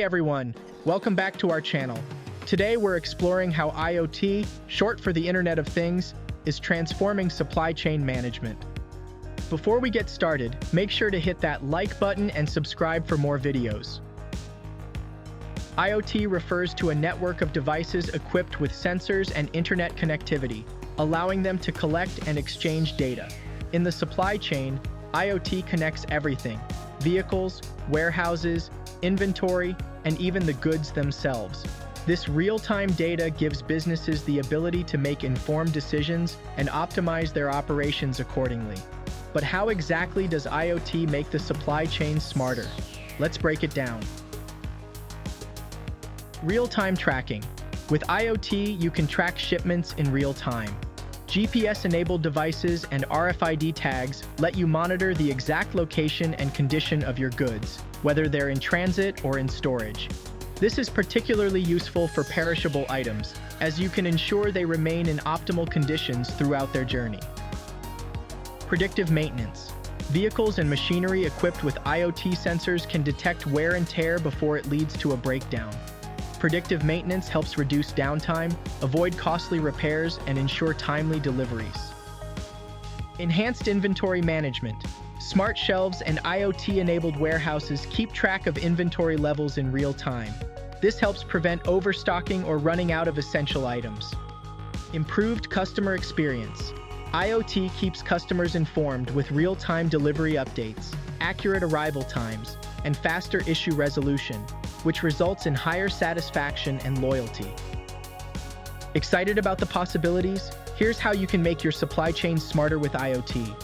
Hey everyone, welcome back to our channel. Today we're exploring how IoT, short for the Internet of Things, is transforming supply chain management. Before we get started, make sure to hit that like button and subscribe for more videos. IoT refers to a network of devices equipped with sensors and internet connectivity, allowing them to collect and exchange data. In the supply chain, IoT connects everything: vehicles, warehouses, inventory, and even the goods themselves. This real-time data gives businesses the ability to make informed decisions and optimize their operations accordingly. But how exactly does IoT make the supply chain smarter? Let's break it down. Real-time tracking. With IoT, you can track shipments in real time. GPS-enabled devices and RFID tags let you monitor the exact location and condition of your goods, whether they're in transit or in storage. This is particularly useful for perishable items, as you can ensure they remain in optimal conditions throughout their journey. Predictive maintenance. Vehicles and machinery equipped with IoT sensors can detect wear and tear before it leads to a breakdown. Predictive maintenance helps reduce downtime, avoid costly repairs, and ensure timely deliveries. Enhanced inventory management. Smart shelves and IoT-enabled warehouses keep track of inventory levels in real time. This helps prevent overstocking or running out of essential items. Improved customer experience. IoT keeps customers informed with real-time delivery updates, accurate arrival times, and faster issue resolution, which results in higher satisfaction and loyalty. Excited about the possibilities? Here's how you can make your supply chain smarter with IoT.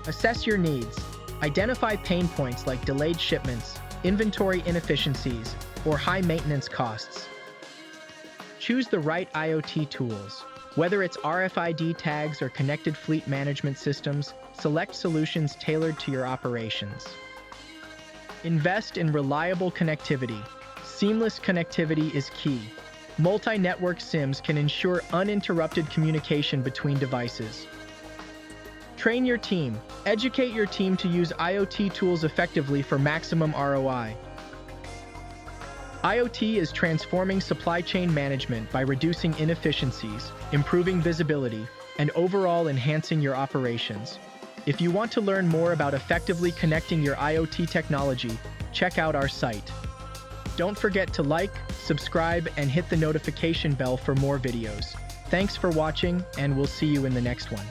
Assess your needs. Identify pain points like delayed shipments, inventory inefficiencies, or high maintenance costs. Choose the right IoT tools. Whether it's RFID tags or connected fleet management systems, select solutions tailored to your operations. Invest in reliable connectivity. Seamless connectivity is key. Multi-network SIMs can ensure uninterrupted communication between devices. Train your team. Educate your team to use IoT tools effectively for maximum ROI. IoT is transforming supply chain management by reducing inefficiencies, improving visibility, and overall enhancing your operations. If you want to learn more about effectively connecting your IoT technology, check out our site. Don't forget to like, subscribe, and hit the notification bell for more videos. Thanks for watching, and we'll see you in the next one.